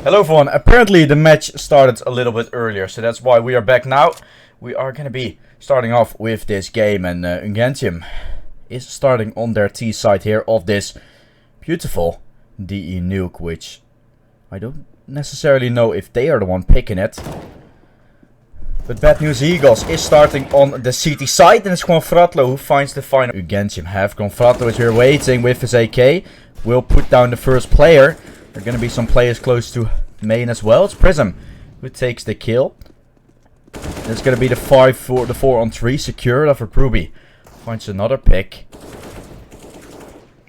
Hello everyone, apparently the match started a little bit earlier, so that's why we are back now. We are going to be starting off with this game, and Ungentium is starting on their T side here of this beautiful DE nuke, which I don't necessarily know if they are the one picking it. But Bad News Eagles is starting on the CT side, and it's Gonfratlo who finds the final. Ungentium have Gonfratlo is here waiting with his AK, will put down the first player. There are going to be some players close to main as well. It's Prism who takes the kill. It's going to be the 4-on-3 secured after Ruby finds another pick.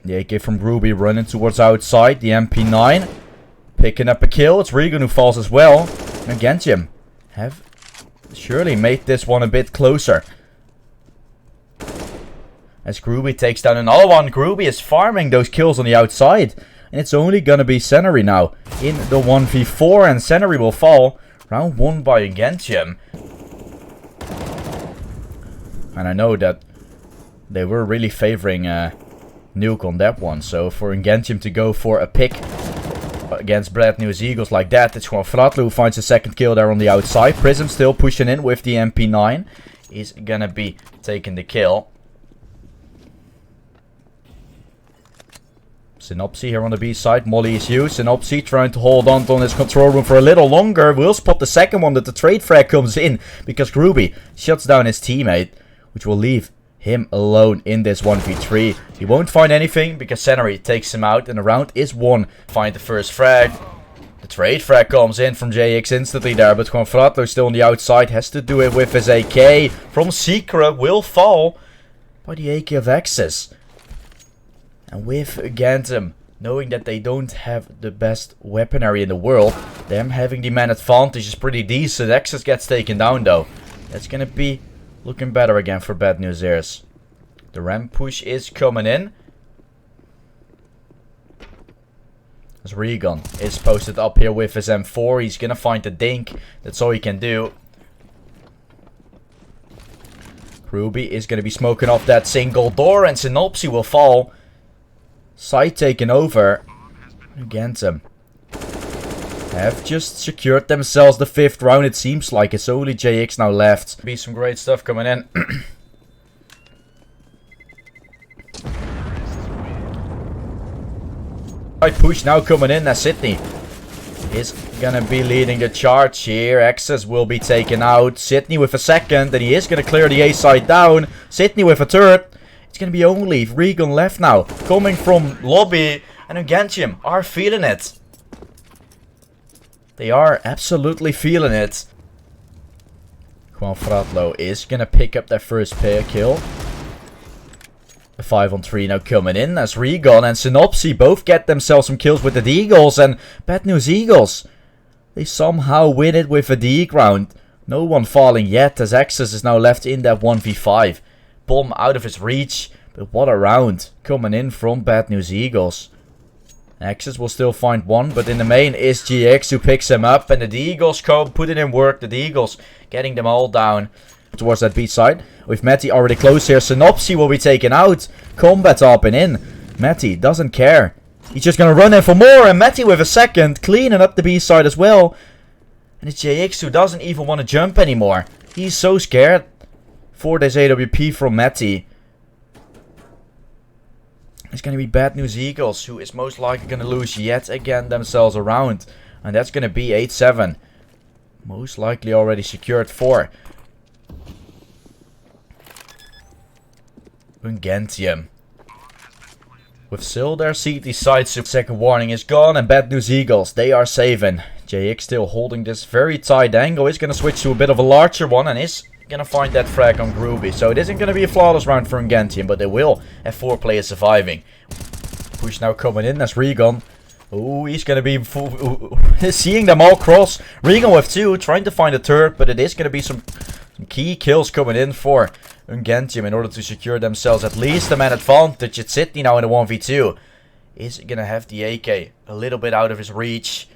The AK from Ruby running towards outside. The MP9 picking up a kill. It's Regan who falls as well. And Ungentium have surely made this one a bit closer. As Groovy takes down another one. Groovy is farming those kills on the outside. And it's only gonna be Senary now in the 1v4, and Senary will fall. Round 1 by Ungentium. And I know that they were really favoring Nuke on that one. So for Ungentium to go for a pick against Bad News Eagles like that, it's Gonfratlo who finds a second kill there on the outside. Prism still pushing in with the MP9. Is gonna be taking the kill. Synopsy here on the B side. Molly is used. Synopsy trying to hold on to his control room for a little longer. Will spot the second one that the trade frag comes in because Groovy shuts down his teammate, which will leave him alone in this 1v3. He won't find anything because Senary takes him out and the round is won. Find the first frag. The trade frag comes in from JX instantly there, but Gonfratlo still on the outside. Has to do it with his AK. From Secret will fall by the AK of Access. And with Ungentium knowing that they don't have the best weaponry in the world, them having the man advantage is pretty decent. Access gets taken down though. That's gonna be looking better again for Bad News Ears. The ramp push is coming in. As Regan is posted up here with his M4. He's gonna find the dink. That's all he can do. Ruby is gonna be smoking off that single door, and Synopsy will fall. Side taken over. Ungentium have just secured themselves the 5th round, it seems like. It's only JX now left. Be some great stuff coming in. Right push now coming in as Sydney is gonna be leading the charge here. Access will be taken out. Sydney with a second, and he is gonna clear the A side down. Sydney with a third. It's gonna be only Regan left now, coming from lobby, and Ungentium are feeling it. They are absolutely feeling it. Gonfratlo is gonna pick up their first player kill. The 5-on-3 now coming in as Regan and Synopsy both get themselves some kills with the Eagles, and Bad News Eagles, they somehow win it with a D round. No one falling yet as Access is now left in that 1v5. Bomb out of his reach, but what a round coming in from Bad News Eagles. Access will still find one, but in the main is GX who picks him up, and the Eagles come putting in work. The Eagles getting them all down towards that B side. With Matty already close here, Synopsy will be taken out. Combat hopping in. Matty doesn't care. He's just gonna run in for more, and Matty with a second, cleaning up the B side as well. And it's JX who doesn't even want to jump anymore. He's so scared. For this AWP from Matty. It's going to be Bad News Eagles who is most likely going to lose yet again themselves a round. And that's going to be 8-7. Most likely already secured for Ungentium. With still their CT side, second warning is gone, and Bad News Eagles, they are saving. JX still holding this very tight angle. He's going to switch to a bit of a larger one and is gonna find that frag on Groovy. So it isn't gonna be a flawless round for Ungentium, but they will have 4 players surviving. Push now coming in as Regan. Oh, he's gonna be seeing them all cross. Regan with 2, trying to find a third, but it is gonna be some key kills coming in for Ungentium in order to secure themselves at least a man advantage. It's Sydney now in the 1v2. Is gonna have the AK a little bit out of his reach.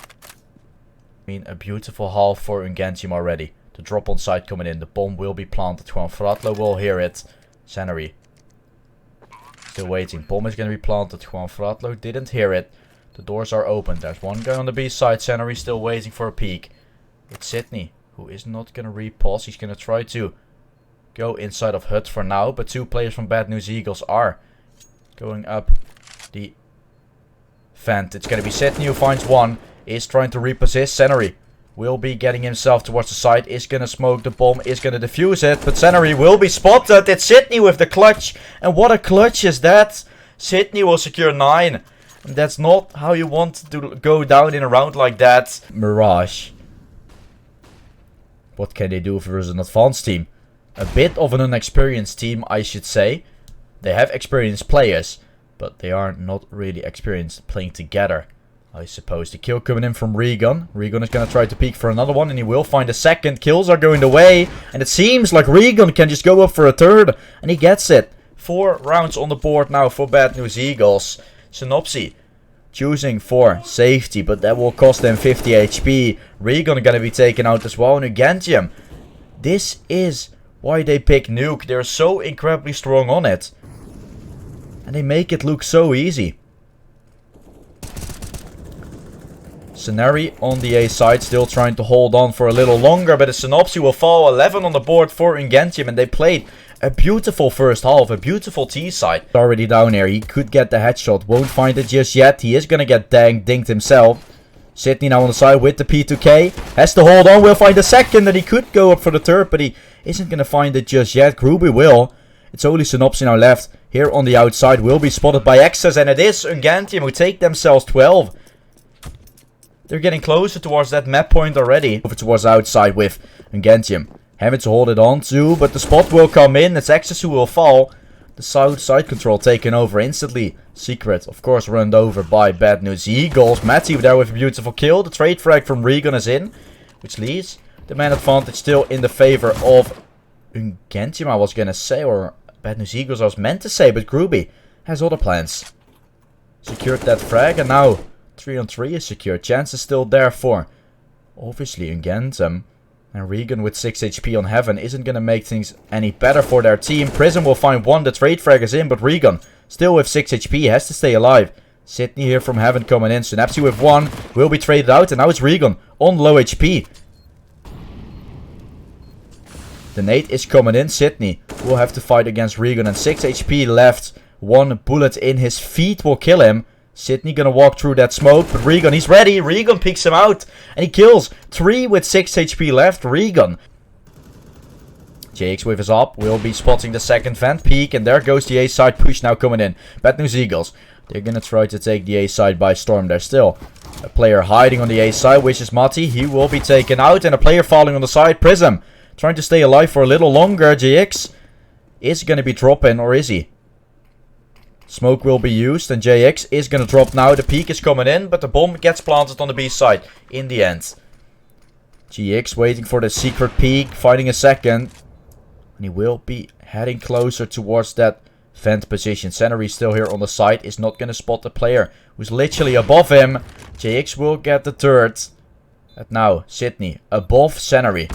I mean, a beautiful haul for Ungentium already. The drop on site coming in. The bomb will be planted. Gonfratlo will hear it. Senary still waiting. Bomb is going to be planted. Gonfratlo didn't hear it. The doors are open. There's one guy on the B side. Senary still waiting for a peek. It's Sydney, who is not going to repause. He's going to try to go inside of Hut for now. But 2 players from Bad News Eagles are going up the vent. It's going to be Sydney who finds one. Is trying to repossess. Senary will be getting himself towards the side. Is going to smoke the bomb. Is going to defuse it. But Senary will be spotted. It's Sydney with the clutch. And what a clutch is that. Sydney will secure 9. And that's not how you want to go down in a round like that. Mirage. What can they do versus an advanced team? A bit of an inexperienced team, I should say. They have experienced players, but they are not really experienced playing together, I suppose. The kill coming in from Regan. Regan is going to try to peek for another one, and he will find a second. Kills are going the way, and it seems like Regan can just go up for a third, and he gets it. 4 rounds on the board now for Bad News Eagles. Synopsy choosing for safety, but that will cost them 50 HP. Regan going to be taken out as well. And Ungentium. This is why they pick Nuke. They're so incredibly strong on it. And they make it look so easy. Senary on the A side, still trying to hold on for a little longer, but the Synopsy will fall. 11 on the board for Ungentium, and they played a beautiful first half, a beautiful T side. Already down here, he could get the headshot, won't find it just yet. He is gonna get dinged himself. Sydney now on the side with the P2K, has to hold on, will find the second, and he could go up for the third, but he isn't gonna find it just yet. Groovy will. It's only Synopsy now left here on the outside, will be spotted by Excess, and it is Ungentium who take themselves 12. They're getting closer towards that map point already. Over towards the outside with Ungentium. Having to hold it on to, but the spot will come in. It's Excess who will fall. The south side control taken over instantly. Secret, of course, run over by Bad News Eagles. Matty there with a beautiful kill. The trade frag from Regan is in, which leaves the man advantage still in the favor of Ungentium, I was gonna say, or Bad News Eagles I was meant to say, but Groovy has other plans. Secured that frag, and now 3 on 3 is secured. Chance is still there for, obviously, Ungentium. And Regan with 6 HP on Heaven isn't going to make things any better for their team. Prism will find one. The trade frag is in, but Regan still with 6 HP has to stay alive. Sydney here from Heaven coming in. Synapsy with 1 will be traded out, and now it's Regan on low HP. The nade is coming in. Sydney will have to fight against Regan, and 6 HP left. 1 bullet in his feet will kill him. Sydney gonna walk through that smoke, but Regan, he's ready. Regan picks him out, and he kills 3 with 6 HP left. Regan. JX with his op will be spotting the second vent peak, and there goes the A side push now coming in. Bad News Eagles. They're gonna try to take the A side by storm. There's still a player hiding on the A side, which is Mati. He will be taken out, and a player falling on the side. Prism trying to stay alive for a little longer. JX is gonna be dropping, or is he? Smoke will be used, and JX is going to drop now. The peak is coming in, but the bomb gets planted on the B side in the end. GX waiting for the secret peak, finding a second. And he will be heading closer towards that vent position. Senary still here on the side, is not going to spot the player who's literally above him. JX will get the third. And now, Sydney above Senary.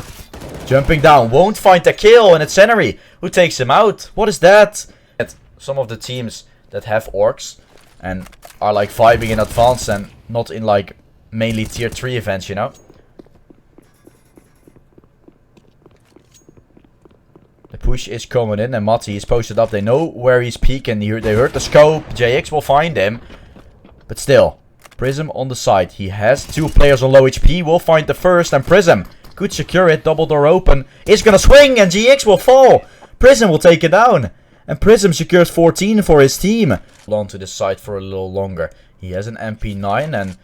Jumping down, won't find the kill, and it's Senary who takes him out. What is that? Some of the teams that have orcs and are like vibing in advance and not in like mainly tier 3 events, you know. The push is coming in, and Mati is posted up. They know where he's peeking. They heard the scope. JX will find him, but still, Prism on the side. He has 2 players on low HP. Will find the first, and Prism could secure it. Double door open is gonna swing, and GX will fall. Prism will take it down. And Prism secures 14 for his team. Hold on to this side for a little longer. He has an MP9, and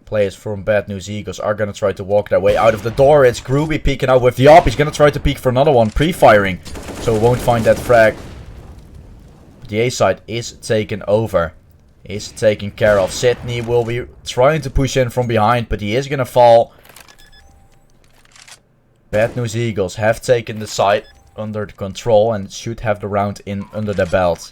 players from Bad News Eagles are going to try to walk their way out of the door. It's Groovy peeking out with the op. He's going to try to peek for another one, pre-firing. So won't find that frag. The A side is taken over. Is taken care of. Sydney will be trying to push in from behind, but he is going to fall. Bad News Eagles have taken the side under the control and should have the round in under their belt.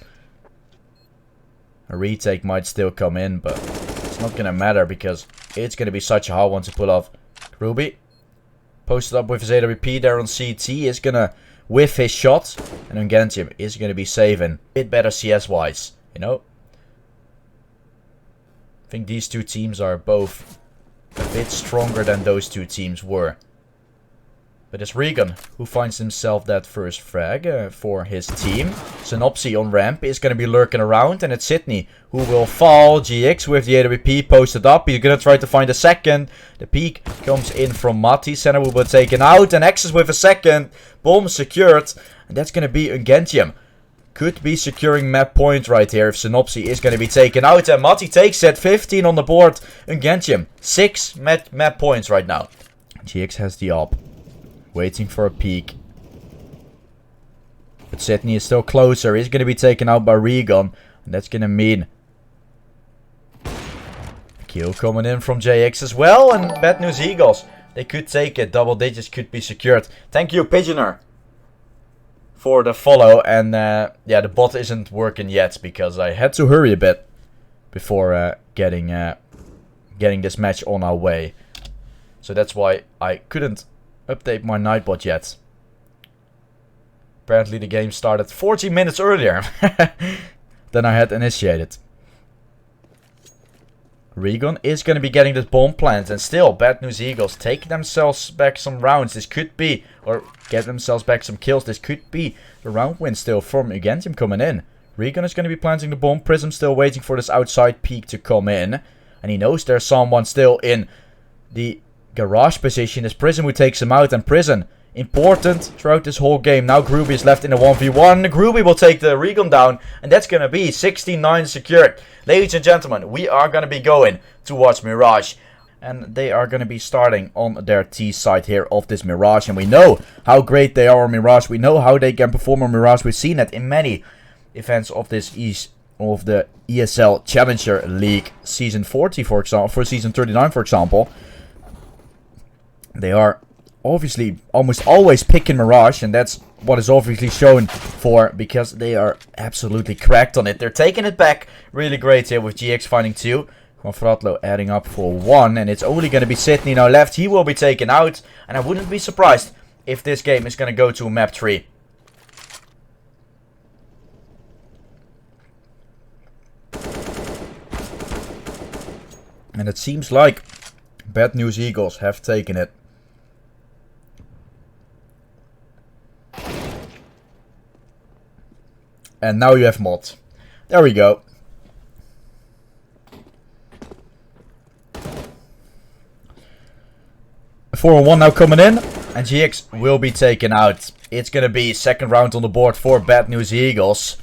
A retake might still come in, but it's not gonna matter because it's gonna be such a hard one to pull off. Ruby posted up with his AWP there on CT, is gonna whiff his shot, and Ungentium is gonna be saving. A bit better CS wise, you know. I think these two teams are both a bit stronger than those two teams were. But it's Regan who finds himself that first frag for his team. Synopsy on ramp is going to be lurking around. And it's Sydney who will fall. GX with the AWP posted up. He's going to try to find a second. The peek comes in from Matti. Center will be taken out. And X's with a second. Bomb secured. And that's going to be Ungentium. Could be securing map point right here if Synopsy is going to be taken out. And Matti takes it. 15 on the board. Ungentium. 6 map points right now. GX has the op. Waiting for a peek. But Sydney is still closer. He's going to be taken out by Regan. And that's going to mean a kill coming in from JX as well. And bad news Eagles. They could take it. Double digits could be secured. Thank you, Pigeoner, for the follow. And yeah, the bot isn't working yet because I had to hurry a bit before getting this match on our way. So that's why I couldn't update my Nightbot yet. Apparently the game started 40 minutes earlier than I had initiated. Regan is going to be getting this bomb plant. And still, Bad News Eagles take themselves back some rounds. This could be, or get themselves back some kills. This could be the round win still from Ungentium coming in. Regan is going to be planting the bomb. Prism still waiting for this outside peek to come in. And he knows there's someone still in the garage position. Is Prism who takes him out. And Prism, important throughout this whole game. Now Groovy is left in a 1v1. Groovy will take the Regan down. And that's going to be 69 secured. Ladies and gentlemen, we are going to be going towards Mirage. And they are going to be starting on their T side here of this Mirage. And we know how great they are on Mirage. We know how they can perform on Mirage. We've seen it in many events of this of the ESL Challenger League Season 40, for example. For Season 39, for example. They are obviously almost always picking Mirage, and that's what is obviously shown for, because they are absolutely cracked on it. They're taking it back really great here with GX finding 2. Confratlo adding up for 1, and it's only going to be Sydney now left. He will be taken out, and I wouldn't be surprised if this game is going to go to map 3. And it seems like Bad News Eagles have taken it. And now you have mod. There we go. A 4-on-1 now coming in. And GX will be taken out. It's going to be second round on the board for Bad News Eagles.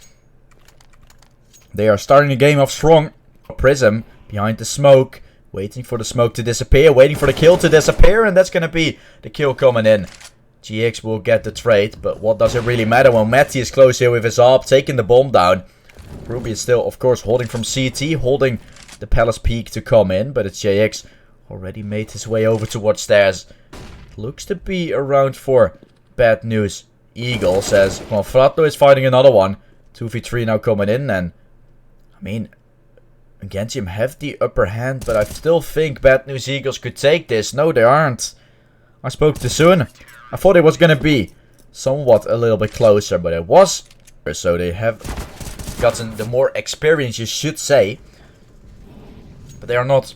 They are starting the game off strong. Prism behind the smoke. Waiting for the smoke to disappear. Waiting for the kill to disappear. And that's going to be the kill coming in. GX will get the trade, but what does it really matter when Matty is close here with his AWP, taking the bomb down. Ruby is still, of course, holding from CT, holding the Palace peak to come in, but it's JX already made his way over towards stairs. Looks to be around for Bad News Eagles, as Confratlo is fighting another one. 2v3 now coming in, and I mean, Ungentium have the upper hand, but I still think Bad News Eagles could take this. No, they aren't. I spoke too soon. I thought it was going to be somewhat a little bit closer, but it was. So they have gotten the more experience, you should say. But they are not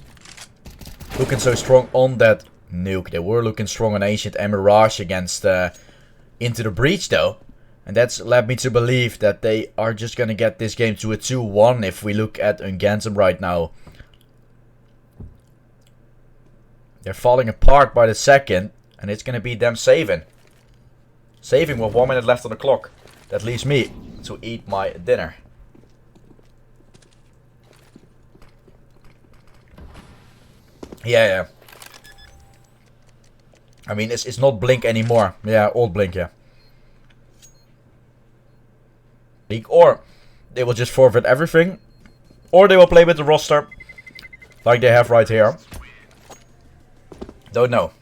looking so strong on that nuke. They were looking strong on Ancient and Mirage against Into the Breach, though. And that's led me to believe that they are just going to get this game to a 2-1 if we look at Ungentium right now. They're falling apart by the second. And it's going to be them saving. Saving with 1 minute left on the clock. That leaves me to eat my dinner. Yeah. I mean, it's not Blink anymore. Yeah, old Blink, yeah. Or they will just forfeit everything. Or they will play with the roster. Like they have right here. Don't know.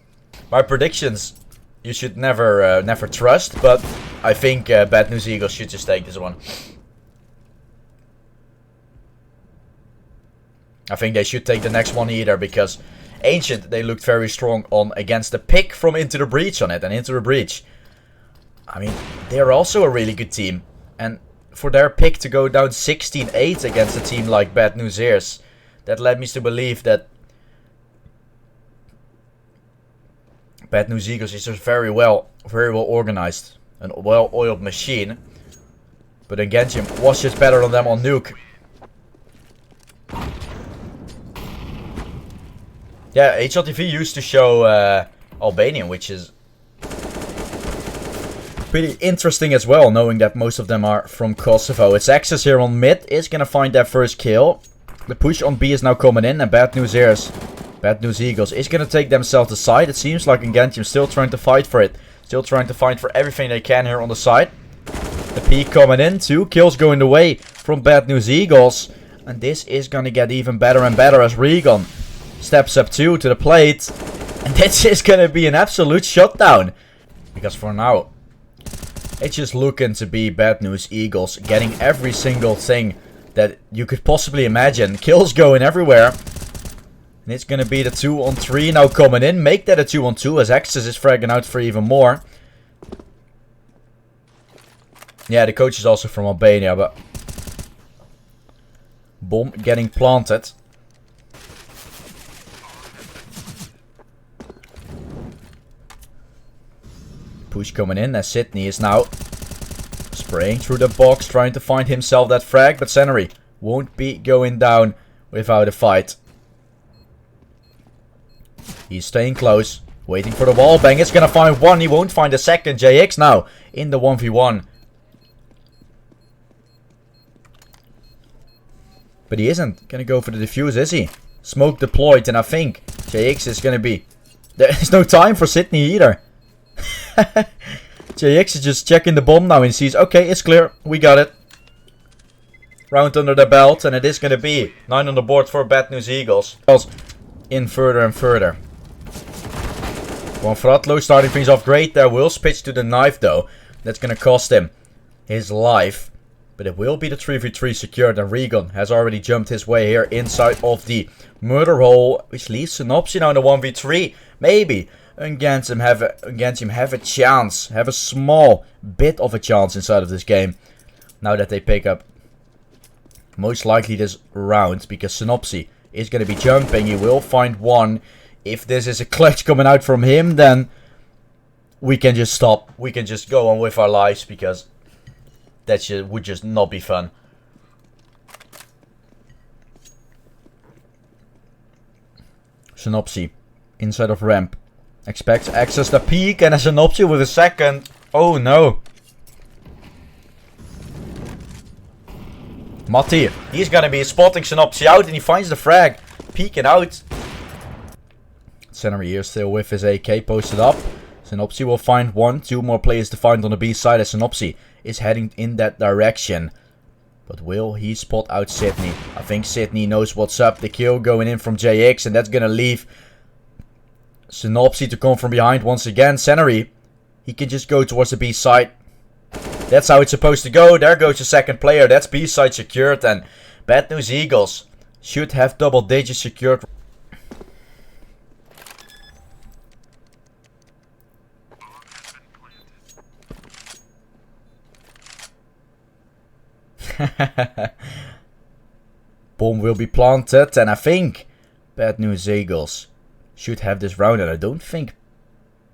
My predictions, you should never trust, but I think Bad News Eagles should just take this one. I think they should take the next one either, because Ancient, they looked very strong on against the pick from Into the Breach on it, and Into the Breach, I mean, they're also a really good team, and for their pick to go down 16-8 against a team like Bad News Ears, that led me to believe that Bad News Eagles is just very well organized. A well-oiled machine. But Ungentium was just better than them on Nuke. Yeah, HLTV used to show Albanian, which is pretty interesting as well, knowing that most of them are from Kosovo. It's Access here on mid, is gonna find that first kill. The push on B is now coming in, and Bad News Eagles is gonna take themselves the side. It seems like Ungentium still trying to fight for it. Still trying to fight for everything they can here on the side. The peek coming in, 2 kills going away from Bad News Eagles. And this is gonna get even better and better as Regan steps up to the plate. And this is gonna be an absolute shutdown. Because for now, it's just looking to be Bad News Eagles getting every single thing that you could possibly imagine. Kills going everywhere. And it's gonna be the 2-on-3 now coming in. Make that a 2-on-2 as Axis is fragging out for even more. Yeah, the coach is also from Albania, but bomb getting planted. Push coming in as Sydney is now spraying through the box, trying to find himself that frag, but Senary won't be going down without a fight. He's staying close, waiting for the wall bang. It's gonna find one, he won't find a second. JX now in the 1v1. But he isn't gonna go for the defuse, is he? Smoke deployed, and I think JX is gonna be... There's no time for Sydney either. JX is just checking the bomb now and sees, okay, it's clear, we got it. Round under the belt, and it is gonna be 9 on the board for Bad News Eagles. In further and further. One Fratlo starting things off great there. Will pitch to the knife though. That's gonna cost him his life. But it will be the 3v3 secured, and Regan has already jumped his way here inside of the murder hole, which leaves Synopsy now in the 1v3. Maybe Ungentium have a chance, have a small bit of a chance inside of this game. Now that they pick up most likely this round, because Synopsy is going to be jumping. He will find one. If this is a clutch coming out from him, then we can just stop. We can just go on with our lives, because that would just not be fun. Synopsy inside of ramp. Expects access the peak, and a Synopsy with a second. Oh no. Matti, he's gonna be spotting Synopsy out, and he finds the frag. Peeking out. Senary here still with his AK posted up. Synopsy will find one. 2 more players to find on the B side as Synopsy is heading in that direction. But will he spot out Sydney? I think Sydney knows what's up. The kill going in from JX, and that's gonna leave Synopsy to come from behind once again. Senary, he can just go towards the B side. That's how it's supposed to go. There goes the second player. That's B side secured, and Bad News Eagles should have double digits secured. Bomb will be planted, and I think Bad News Eagles should have this round, and I don't think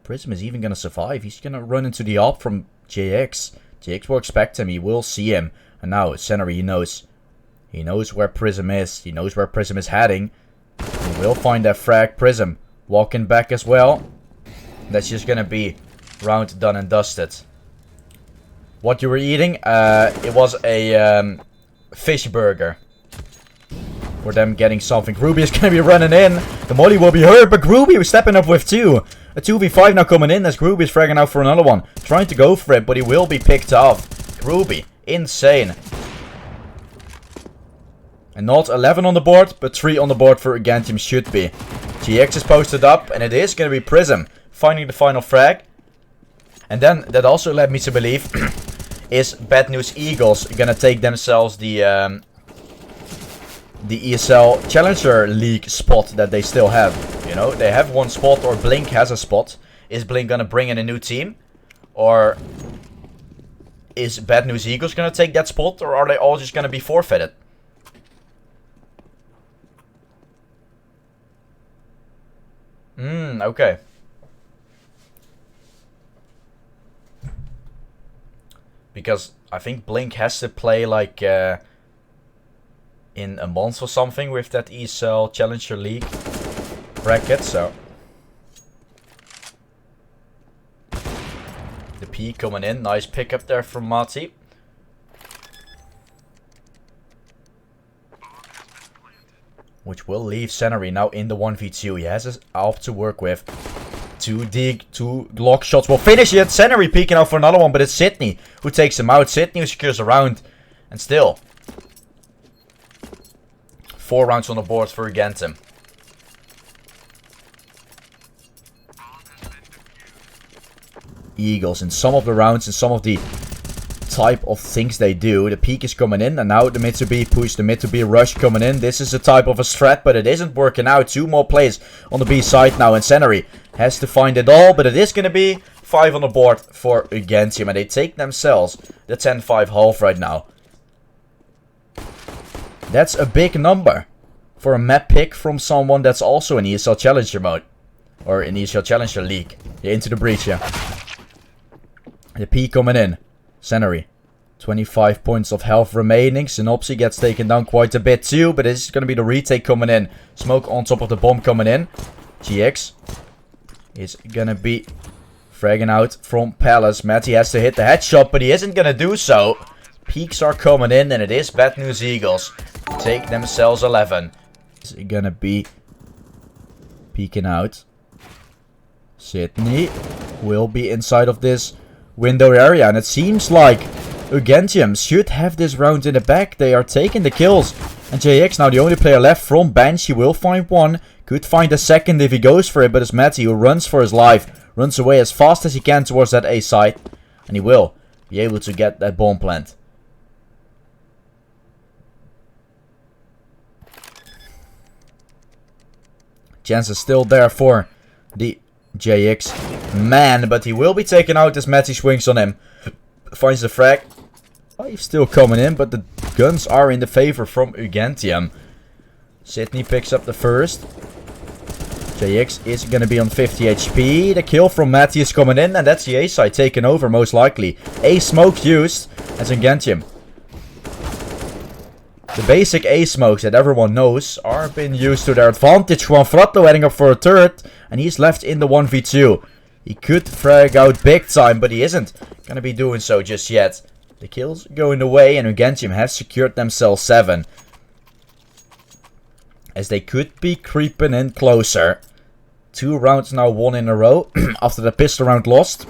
Prism is even gonna survive. He's gonna run into the op from JX. JX will expect him, he will see him, and now Senary, he knows where Prism is, he knows where Prism is heading. He will find that frag. Prism walking back as well. That's just gonna be round done and dusted. What you were eating? It was a fish burger. For them getting something. Ruby is going to be running in. The molly will be hurt, but Ruby was stepping up with 2. A 2v5 now coming in as Ruby is fragging out for another one. Trying to go for it, but he will be picked off. Ruby, insane. And not 11 on the board, but 3 on the board for Ungentium should be. GX is posted up, and it is going to be Prism finding the final frag. And then that also led me to believe is Bad News Eagles gonna take themselves the ESL Challenger League spot that they still have. You know, they have one spot, or Blink has a spot. Is Blink gonna bring in a new team? Or is Bad News Eagles gonna take that spot? Or are they all just gonna be forfeited? Okay. Because I think Blink has to play like in a month or something with that ESL Challenger League bracket, so. The P coming in, nice pickup there from Mati. Which will leave Senary now in the 1v2. He has his AWP to work with. Two Glock shots will finish it. Senary peeking out for another one, but it's Sydney who takes him out. Sydney who secures a round. And still 4 rounds on the board for Ungentium. Eagles in some of the rounds and some of the type of things they do. The peak is coming in and now the mid to B push, the mid to B rush coming in. This is a type of a strat, but it isn't working out. 2 more plays on the B side now, and Senary has to find it all, but it is going to be 5 on the board for Ungentium, and they take themselves the 10-5 half right now. That's a big number for a map pick from someone that's also in ESL Challenger mode, or in ESL Challenger League. Yeah, into the breach, yeah. The P coming in. Senary, 25 points of health remaining. Synopsy gets taken down quite a bit too, but this is going to be the retake coming in. Smoke on top of the bomb coming in. GX is going to be fragging out from Palace. Matty has to hit the headshot, but he isn't going to do so. Peaks are coming in, and it is bad news Eagles. Take themselves 11. Is going to be peeking out. Sydney will be inside of this window area, and it seems like Ungentium should have this round in the back. They are taking the kills, and JX now the only player left from bench. He will find one, could find a second if he goes for it, but it's Matty who runs for his life, runs away as fast as he can towards that A side, and he will be able to get that bomb plant. Chance is still there for the JX man, but he will be taken out as Matty swings on him. Finds the frag. Oh, he's still coming in, but the guns are in the favor from Ungentium. Sydney picks up the first. JX is going to be on 50 HP. The kill from Matty is coming in, and that's the A side taken over most likely. A smoke used as Ungentium. The basic A smokes that everyone knows are being used to their advantage. Juan Fratto heading up for a turret, and he's left in the 1v2. He could frag out big time, but he isn't going to be doing so just yet. The kills going away, and Ungentium has secured themselves 7. As they could be creeping in closer. 2 rounds now won in a row after the pistol round lost.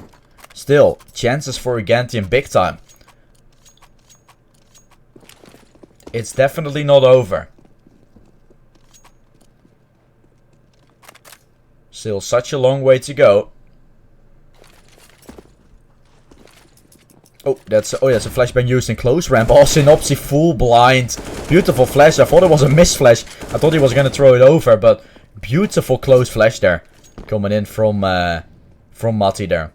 Still, chances for Ungentium big time. It's definitely not over. Still such a long way to go. Oh, that's a flashbang used in close ramp. Oh, Synopsy full blind. Beautiful flash. I thought it was a miss flash. I thought he was going to throw it over, but beautiful close flash there. Coming in from Mati there.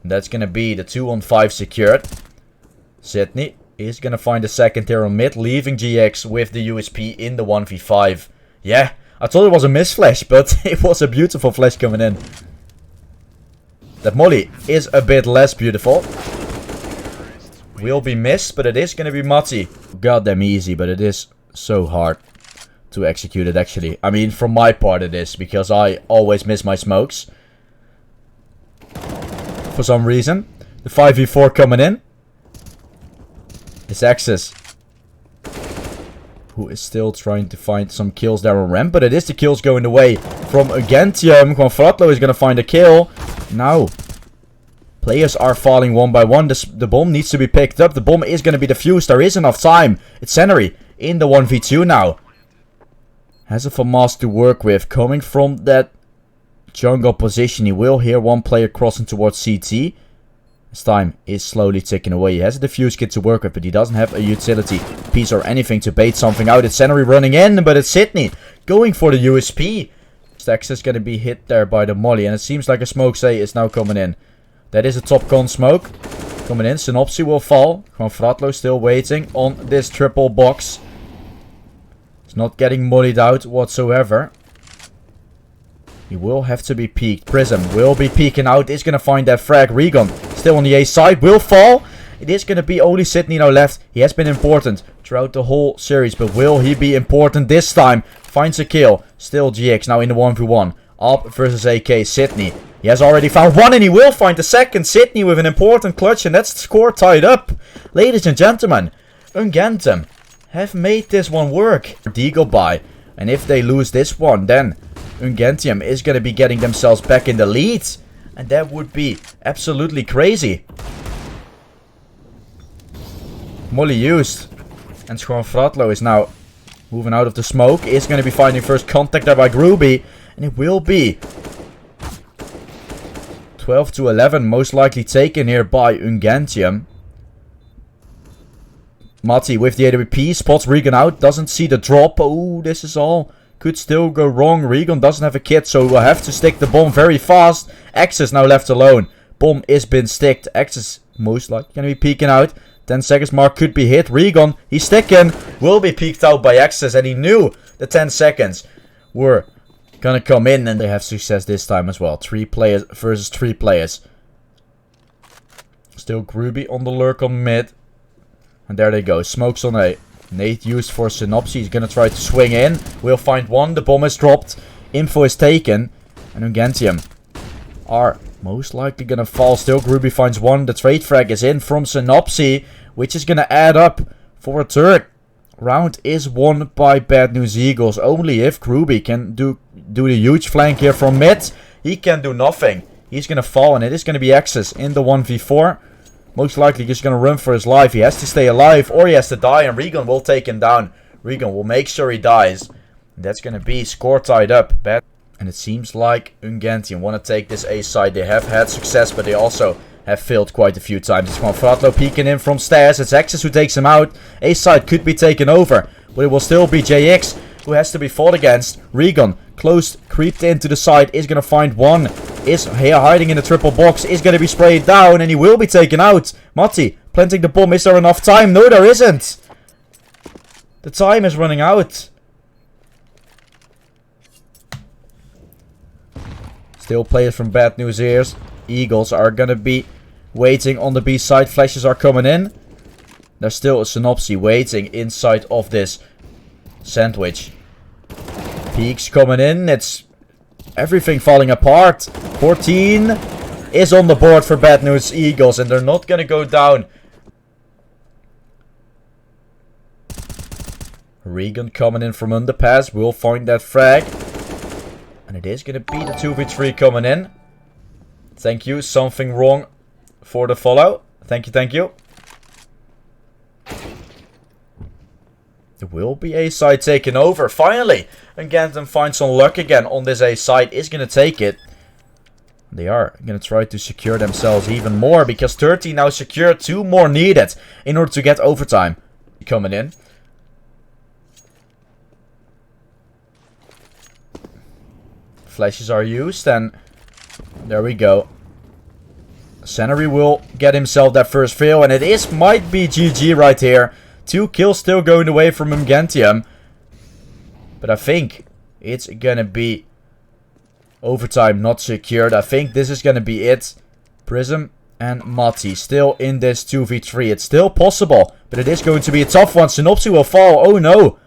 That's going to be the 2-on-5 secured. Sydney is going to find a second here on mid, leaving GX with the USP in the 1v5. Yeah, I thought it was a miss flash, but it was a beautiful flash coming in. That molly is a bit less beautiful. Will be missed, but it is going to be Mati. Goddamn easy, but it is so hard to execute it actually. I mean, from my part it is, because I always miss my smokes. For some reason. The 5v4 coming in. It's Axis, who is still trying to find some kills there on ramp, but it is the kills going away from Ungentium. Juan Fratlo is going to find a kill. Now, players are falling one by one. The bomb needs to be picked up. The bomb is going to be defused. There is enough time. It's Senary in the 1v2 now. Has a FAMAS to work with. Coming from that jungle position, he will hear one player crossing towards CT. His time is slowly ticking away. He has a defuse kit to work with, but he doesn't have a utility piece or anything to bait something out. It's Senary running in, but it's Sydney going for the USP. Stax is going to be hit there by the molly, and it seems like a smoke say is now coming in. That is a top con smoke coming in. Synopsy will fall. Juan Fratlo still waiting on this triple box. It's not getting mollied out whatsoever. He will have to be peeked. Prism will be peeking out. Is going to find that frag. Regan still on the A side. Will fall. It is going to be only Sydney now left. He has been important throughout the whole series. But will he be important this time? Finds a kill. Still GX now in the 1v1. Up versus AK. Sydney. He has already found one and he will find the second. Sydney with an important clutch. And that's the score tied up. Ladies and gentlemen. Ungentium have made this one work. Deagle by. And if they lose this one, then Ungentium is going to be getting themselves back in the lead. And that would be absolutely crazy. Molly used. And Schornfratlo is now moving out of the smoke. Is going to be finding first contact there by Groovy. And it will be 12 to 11. Most likely taken here by Ungentium. Matti with the AWP. Spots Regan out. Doesn't see the drop. Oh, this is all. Could still go wrong. Regan doesn't have a kit, so we'll have to stick the bomb very fast. X is now left alone. Bomb is been sticked. X is most likely going to be peeking out. 10 seconds mark could be hit. Regan, he's sticking. Will be peeked out by Axis, and he knew the 10 seconds were going to come in, and they have success this time as well. 3 players versus 3 players. Still Groovy on the lurk on mid. And there they go. Smokes on A. Nate used for Synopsy. He's going to try to swing in. We'll find one. The bomb is dropped. Info is taken. And Ungentium are most likely going to fall. Still, Groovy finds one. The trade frag is in from Synopsy, which is going to add up for a third. Round is won by Bad News Eagles. Only if Groovy can do the huge flank here from mid. He can do nothing. He's going to fall, and it is going to be Axis in the 1v4. Most likely just going to run for his life. He has to stay alive or he has to die. And Regan will take him down. Regan will make sure he dies. And that's going to be score tied up. Bad. And it seems like Ungentium want to take this A side. They have had success, but they also have failed quite a few times. It's Fratlo peeking in from stairs. It's Axis who takes him out. A side could be taken over. But it will still be JX who has to be fought against. Regan close, creeped into the side. Is going to find one. Is here hiding in the triple box. Is going to be sprayed down. And he will be taken out. Matti planting the bomb. Is there enough time? No, there isn't. The time is running out. Still players from Bad News Eagles are going to be waiting on the B side. Flashes are coming in. There's still a Synopsy waiting inside of this sandwich. Peaks coming in. It's everything falling apart. 14 is on the board for Bad News Eagles. And they're not going to go down. Regan coming in from underpass. We'll find that frag. And it is going to be the 2v3 coming in. Thank you. Something wrong for the follow. Thank you, thank you. There will be A side taken over. Finally, Ungentium finds some luck again on this A side. Is going to take it. They are going to try to secure themselves even more. Because 13 now secured. 2 more needed in order to get overtime. Coming in. Flashes are used, and there we go. Senary will get himself that first fail, and it might be GG right here. 2 kills still going away from Ungentium. But I think it's gonna be overtime not secured. I think this is gonna be it. Prism and Matti still in this 2v3. It's still possible, but it is going to be a tough one. Synopsy will fall. Oh no.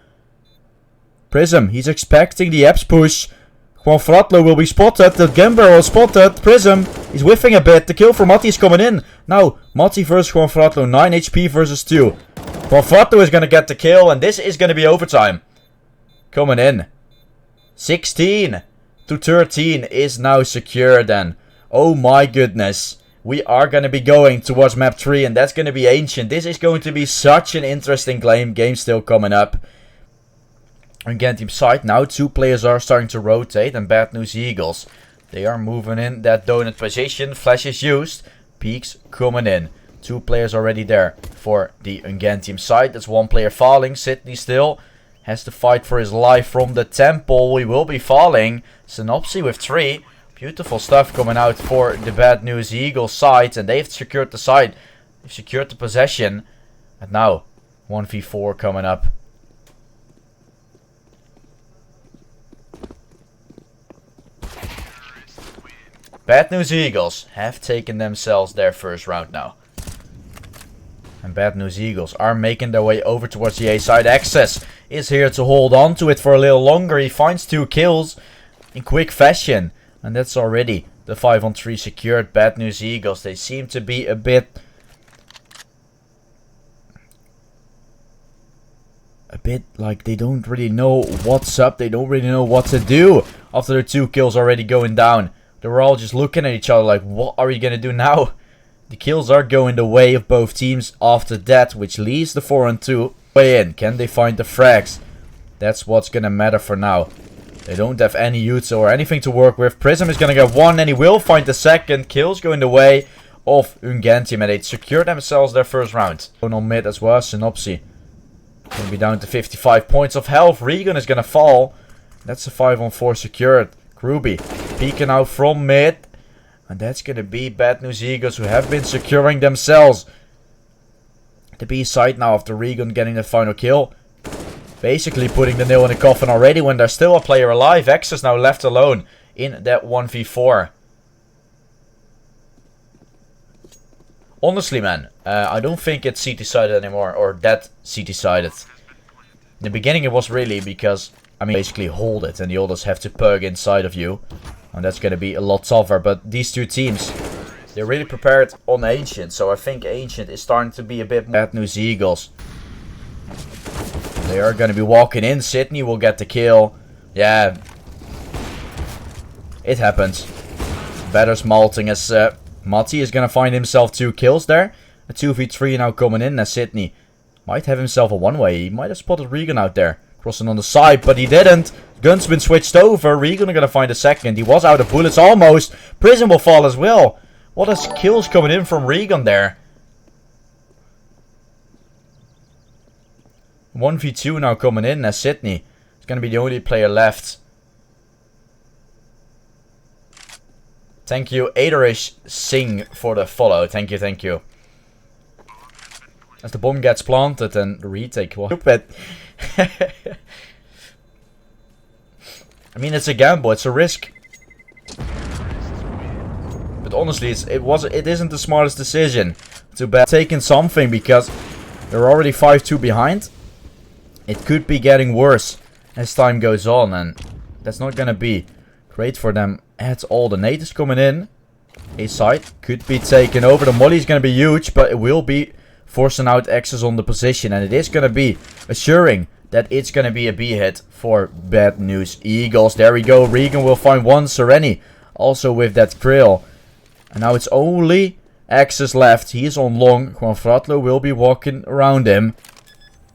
Prism, he's expecting the Eps push. Fratlo will be spotted. The Gambler will spotted. Prism. He's whiffing a bit. The kill for Matti is coming in. Now, Matti versus Fratlo. 9 HP versus 2. Fratlo is going to get the kill. And this is going to be overtime. Coming in. 16 to 13 is now secure then. Oh my goodness. We are going to be going towards map 3. And that's going to be Ancient. This is going to be such an interesting game still coming up. Ungentium side. Now 2 players are starting to rotate. And Bad News Eagles. They are moving in that donut position. Flash is used. Peaks coming in. 2 players already there for the Ungentium side. That's 1 player falling. Sydney still has to fight for his life from the temple. We will be falling. Synopsy with 3. Beautiful stuff coming out for the Bad News Eagles side. And they've secured the side. They've secured the possession. And now 1v4 coming up. Bad News Eagles have taken themselves their first round now. And Bad News Eagles are making their way over towards the A side. Access is here to hold on to it for a little longer. He finds 2 kills in quick fashion. And that's already the 5-on-3 secured. Bad News Eagles, they seem to be a bit like they don't really know what's up. They don't really know what to do after the 2 kills already going down. They were all just looking at each other like, what are we gonna do now? The kills are going the way of both teams after that, which leaves the 4-on-2 way in. Can they find the frags? That's what's gonna matter for now. They don't have any youths or anything to work with. Prism is gonna get 1 and he will find the second. Kills go in the way of Ungentium and they secure themselves their first round. Going on mid as well, Synopsy. Gonna be down to 55 points of health. Regan is gonna fall. That's a 5-on-4 secured. Ruby peeking out from mid. And that's gonna be Bad News Eagles who have been securing themselves the B side now after Regan getting the final kill. Basically putting the nail in the coffin already when there's still a player alive. X is now left alone in that 1v4. Honestly, man, I don't think it's CT-sided anymore, or that CT-sided. In the beginning it was really because, I mean, basically hold it and the others have to pug inside of you. And that's going to be a lot tougher, but these 2 teams, they're really prepared on Ancient, so I think Ancient is starting to be a bit more. Bad News Eagles. They are going to be walking in. Sydney will get the kill. Yeah. It happens. Better's malting as Matti is going to find himself 2 kills there. A 2v3 now coming in as Sydney might have himself a one-way. He might have spotted Regan out there. Crossing on the side, but he didn't. Gun's been switched over. Regan are going to find a second. He was out of bullets almost. Prison will fall as well. What is kills coming in from Regan there? 1v2 now coming in as Sydney is going to be the only player left. Thank you, Aderish Singh, for the follow. Thank you, thank you. As the bomb gets planted and the retake was stupid. I mean, it's a gamble, it's a risk. But honestly, it isn't the smartest decision to bet taking something because they're already 5-2 behind. It could be getting worse as time goes on, and that's not gonna be great for them at all. The nade is coming in. A side could be taken over. The molly is gonna be huge, but it will be forcing out X's on the position, and it is gonna be assuring that it's gonna be a B hit for Bad News Eagles. There we go. Regan will find 1. Sereni also with that krill. And now it's only X's left. He is on long. Juan Fratlo will be walking around him.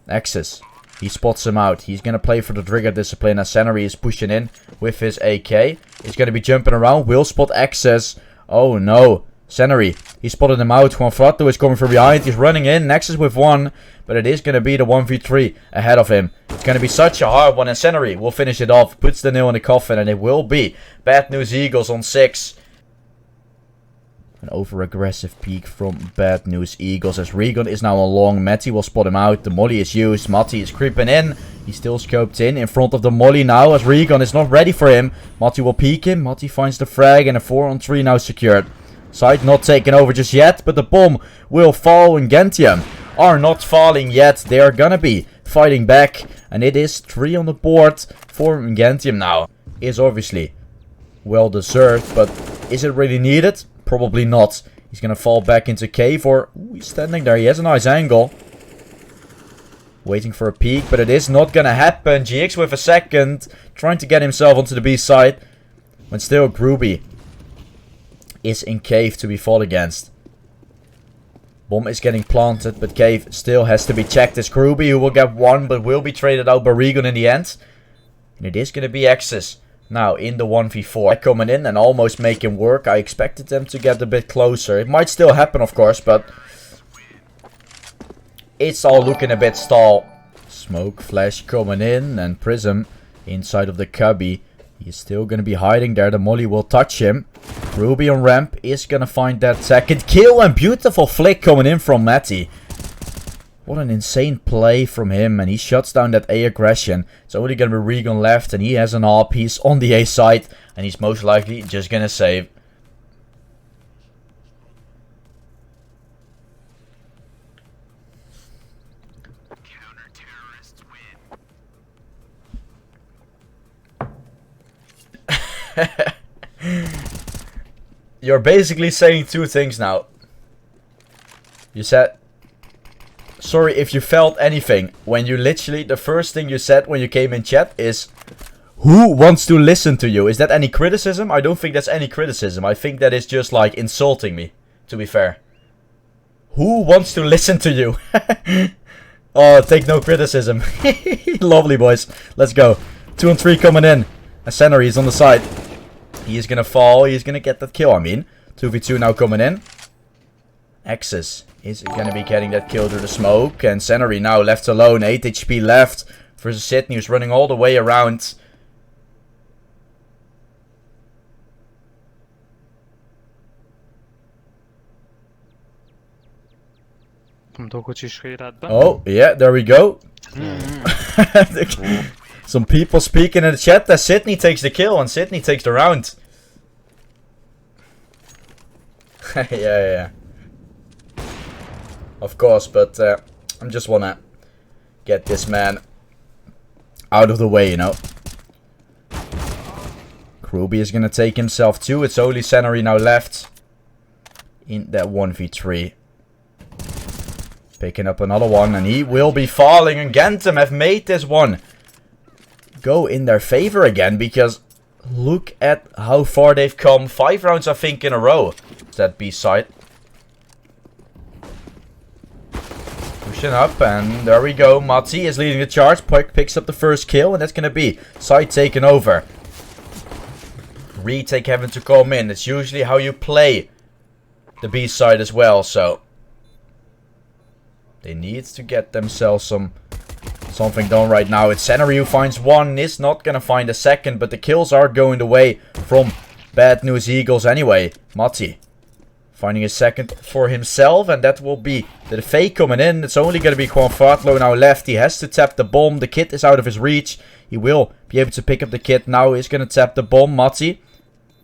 X's. He spots him out. He's going to play for the trigger discipline as Senary is pushing in with his AK. He's going to be jumping around. Will spot X's. Oh no. Senary. He spotted him out. Juan Fratlo is coming from behind. He's running in. Nexus with 1. But it is going to be the 1v3 ahead of him. It's going to be such a hard one. And Senary will finish it off. Puts the nail in the coffin. And it will be Bad News Eagles on 6. An over-aggressive peek from Bad News Eagles as Regan is now on long. Matty will spot him out. The molly is used. Matty is creeping in. He's still scoped in front of the molly now as Regan is not ready for him. Matty will peek him. Matty finds the frag and a 4-on-3 now secured. Side not taken over just yet, but the bomb will fall. Ungentium are not falling yet. They are gonna be fighting back. And it is 3 on the board for Ungentium now. Is obviously well deserved, but is it really needed? Probably not. He's going to fall back into cave or... Ooh, he's standing there. He has a nice angle. Waiting for a peek, but it is not going to happen. GX with a second. Trying to get himself onto the B side. When still Groovy is in cave to be fought against. Bomb is getting planted, but cave still has to be checked. It's Groovy who will get 1, but will be traded out by Regan in the end. And it is going to be X's. Now in the 1v4 coming in and almost making work. I expected them to get a bit closer. It might still happen of course, but it's all looking a bit stall. Smoke flash coming in and Prism inside of the cubby. He's still going to be hiding there. The molly will touch him. Ruby on ramp is going to find that second kill and beautiful flick coming in from Matty. What an insane play from him, and he shuts down that A aggression. It's only going to be Regan left, and he has an AWP. He's on the A side, and he's most likely just going to save. You're basically saying two things now. You said, sorry if you felt anything. When you literally, the first thing you said when you came in chat is, who wants to listen to you? Is that any criticism? I don't think that's any criticism. I think that is just like insulting me, to be fair. Who wants to listen to you? Oh, take no criticism. Lovely, boys. Let's go. 2 and 3 coming in. Ascenary is on the side. He is gonna fall. He's gonna get that kill, I mean. 2v2 now coming in. Axis is gonna be getting that kill through the smoke. And Senary now left alone. 8 HP left. Versus Sydney, who's running all the way around. Oh, yeah, there we go. Some people speaking in the chat that Sydney takes the kill and Sydney takes the round. yeah. Of course, but I just wanna get this man out of the way, you know. Ruby is gonna take himself too. It's only Senary now left in that 1v3. Picking up another one, and he will be falling. Ungentium have made this one go in their favor again, because look at how far they've come. 5 rounds, I think, in a row. Is that B side? Pushing up, and there we go. Matzi is leading the charge. Picks up the first kill, and that's going to be side taken over. Retake having to come in. It's usually how you play the B side as well, so they need to get themselves something done right now. It's Senary who finds one. Is not going to find a second, but the kills are going the way from Bad News Eagles anyway. Mati finding a second for himself, and that will be the fake coming in. It's only going to be Quanfatlo now left. He has to tap the bomb. The kit is out of his reach. He will be able to pick up the kit now. He's going to tap the bomb. Mati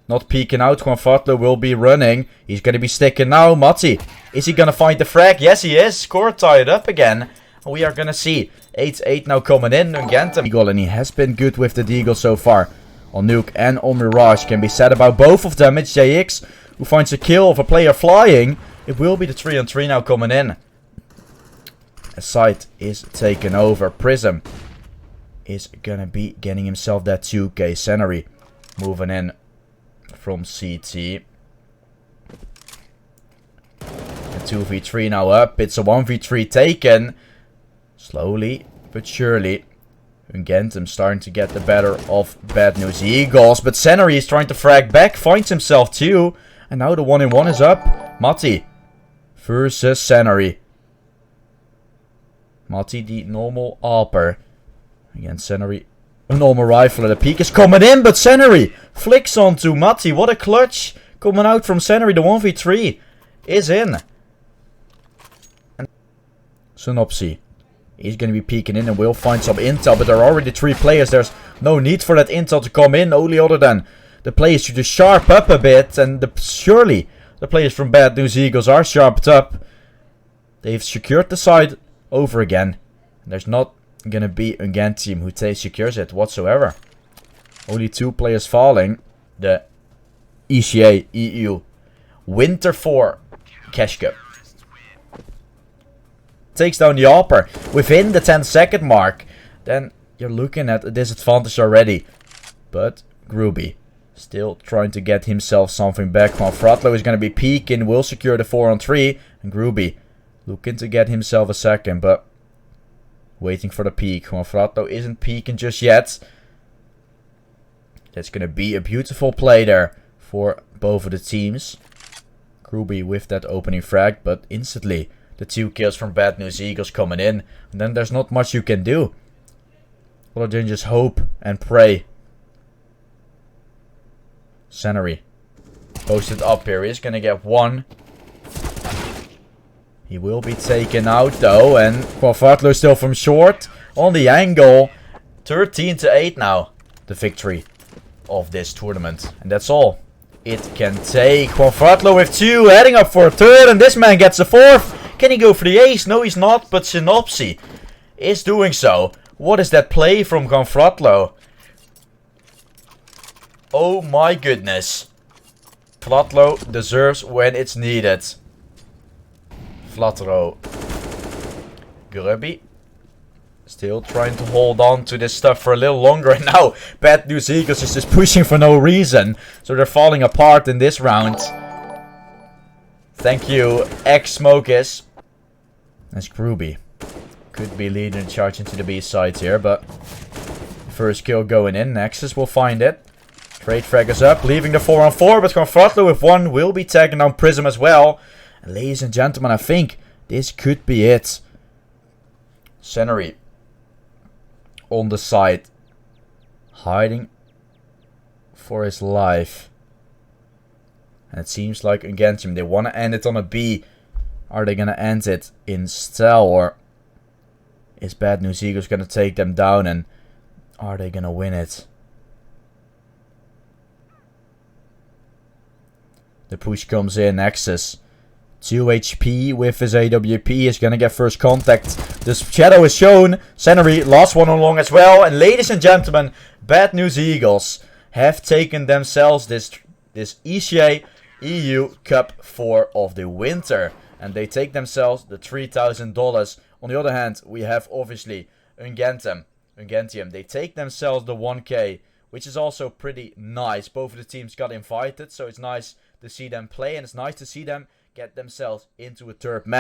not peeking out. Quanfatlo will be running. He's going to be sticking now. Mati, is he going to find the frag? Yes, he is. Score tied up again. We are going to see 8-8 now coming in. Ungentium Eagle, and he has been good with the Deagle so far. On Nuke and on Mirage can be said about both of them. It's JX who finds a kill of a player flying. It will be the 3 on 3 now coming in. A site is taken over. Prism is going to be getting himself that 2k. Senary moving in from CT. A 2v3 now up. It's a 1v3 taken. Slowly but surely. Ungentium starting to get the better of Bad News Eagles. But Senary is trying to frag back. Finds himself too. And now the 1-in-1 is up. Mati versus Senary. Mati the normal AWPer. Again, Senary a normal rifle. The peak is coming in, but Senary flicks onto Mati. What a clutch coming out from Senary. The 1v3 is in. And Synopsy, he's going to be peeking in and will find some intel, but there are already 3 players. There's no need for that intel to come in, only other than the players should just sharp up a bit. And surely the players from Bad News Eagles are sharped up. They've secured the side over again. And there's not going to be Ungentium who secures it whatsoever. Only 2 players falling. The Esea EU Winter 4 Cash Cup. Takes down the AWPer within the 10-second mark. Then you're looking at a disadvantage already. But Gruby still trying to get himself something back. Quanfatlo is going to be peeking. Will secure the 4 on 3. And Gruby looking to get himself a second. But waiting for the peek. Quanfatlo isn't peeking just yet. That's going to be a beautiful play there for both of the teams. Gruby with that opening frag. But instantly the 2 kills from Bad News Eagles coming in. And then there's not much you can do other than just hope and pray. Senary posted up here. He's going to get 1. He will be taken out though. And Quanfatlo still from short on the angle. 13-8 now. The victory of this tournament. And that's all it can take. Quanfatlo with 2. Heading up for a 3rd. And this man gets a 4th. Can he go for the ace? No, he's not. But Synopsy is doing so. What is that play from Quanfatlo? Oh my goodness. Flatlo deserves when it's needed. Flatro. Grubby. Still trying to hold on to this stuff for a little longer. And now Bad News Eagles is just pushing for no reason. So they're falling apart in this round. Thank you, X-Smokis. That's Groovy. Could be leading the charge into the B side here, but first kill going in. Nexus will find it. Trade frag is up, leaving the 4-on-4, but Confratlo with one will be tagging down Prism as well. And ladies and gentlemen, I think this could be it. Scenery on the side, hiding for his life. And it seems like Ungentium, they want to end it on a B. Are they going to end it in Stel, or is Bad News Eagles going to take them down, and are they going to win it? The push comes in, Nexus. 2 HP with his AWP is going to get first contact. The shadow is shown. Scenery, last one along as well. And ladies and gentlemen, Bad News Eagles have taken themselves this Esea EU Cup 4 of the winter. And they take themselves the $3,000. On the other hand, we have obviously Ungentium. They take themselves the 1K, which is also pretty nice. Both of the teams got invited, so it's nice to see them play. And it's nice to see them get themselves into a third match.